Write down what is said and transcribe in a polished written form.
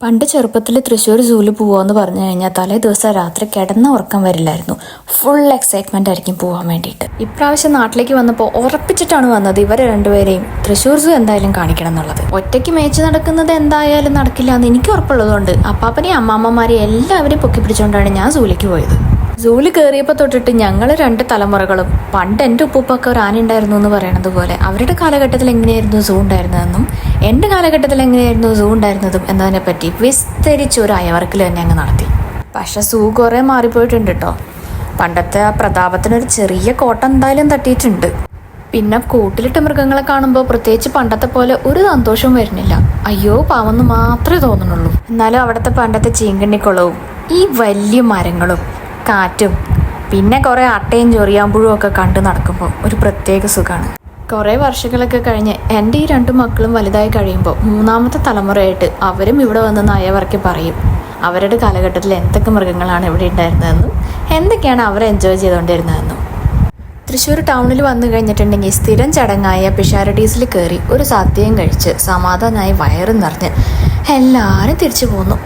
പണ്ട് ചെറുപ്പത്തിൽ തൃശ്ശൂർ സൂവിൽ പോവാന്ന് പറഞ്ഞു കഴിഞ്ഞാൽ തലേ ദിവസം രാത്രി കിടന്ന ഉറക്കം വരില്ലായിരുന്നു. ഫുൾ എക്സൈറ്റ്മെന്റ് ആയിരിക്കും പോകാൻ വേണ്ടിയിട്ട്. ഇപ്രാവശ്യം നാട്ടിലേക്ക് വന്നപ്പോൾ ഉറപ്പിച്ചിട്ടാണ് വന്നത് ഇവരെ രണ്ടുപേരെയും തൃശ്ശൂർ സൂ എന്തായാലും കാണിക്കണം എന്നുള്ളത്. ഒറ്റയ്ക്ക് മേച്ച് നടക്കുന്നത് എന്തായാലും നടക്കില്ല എന്ന് എനിക്ക് ഉറപ്പുള്ളതുകൊണ്ട് അപ്പാപ്പനെയും അമ്മാമ്മമാരെയും എല്ലാവരെയും പൊക്കി പിടിച്ചുകൊണ്ടാണ് ഞാൻ സൂവിലേക്ക് പോയത്. സൂവിൽ കയറിയപ്പോൾ തൊട്ടിട്ട് ഞങ്ങൾ രണ്ട് തലമുറകളും പണ്ട് എൻ്റെ ഉപ്പൂപ്പൊക്കെ ഒരു ആന ഉണ്ടായിരുന്നു എന്ന് പറയണത് പോലെ അവരുടെ കാലഘട്ടത്തിൽ എങ്ങനെയായിരുന്നു സൂ ഉണ്ടായിരുന്നതെന്നും എൻ്റെ കാലഘട്ടത്തിൽ എങ്ങനെയായിരുന്നു സൂ ഉണ്ടായിരുന്നതും എന്നതിനെപ്പറ്റി വിസ്തരിച്ചൊരു അയവർക്കിൽ തന്നെ അങ്ങ് നടത്തി. പക്ഷെ സൂ കുറേ മാറിപ്പോയിട്ടുണ്ട് കേട്ടോ. പണ്ടത്തെ ആ പ്രതാപത്തിനൊരു ചെറിയ കോട്ട എന്തായാലും തട്ടിയിട്ടുണ്ട്. പിന്നെ കൂട്ടിലിട്ട മൃഗങ്ങളെ കാണുമ്പോൾ പ്രത്യേകിച്ച് പണ്ടത്തെ പോലെ ഒരു സന്തോഷവും വരുന്നില്ല. അയ്യോ പാവെന്ന് മാത്രമേ തോന്നുന്നുള്ളൂ. എന്നാലും അവിടുത്തെ പണ്ടത്തെ ചീങ്കണ്ണിക്കുളവും ഈ വലിയ മരങ്ങളും കാറ്റും പിന്നെ കുറേ അട്ടയും ചൊറിയാമ്പുഴും ഒക്കെ കണ്ടു നടക്കുമ്പോൾ ഒരു പ്രത്യേക സുഖമാണ്. കുറേ വർഷങ്ങളൊക്കെ കഴിഞ്ഞ് എൻ്റെ ഈ രണ്ടു മക്കളും വലുതായി കഴിയുമ്പോൾ മൂന്നാമത്തെ തലമുറയായിട്ട് അവരും ഇവിടെ വന്ന് നയവറക്കി പറയും അവരുടെ കാലഘട്ടത്തിൽ എന്തൊക്കെ മൃഗങ്ങളാണ് ഇവിടെ ഉണ്ടായിരുന്നതെന്നും എന്തൊക്കെയാണ് അവർ എൻജോയ് ചെയ്തുകൊണ്ടിരുന്നതെന്നും. തൃശ്ശൂർ ടൗണിൽ വന്നു കഴിഞ്ഞിട്ടുണ്ടെങ്കിൽ സ്ഥിരം ചടങ്ങായ പിഷാരഡീസിൽ കയറി ഒരു സദ്യയും കഴിച്ച് സമാധാനമായി വയറും നിറഞ്ഞ് എല്ലാവരും തിരിച്ചു പോന്നു.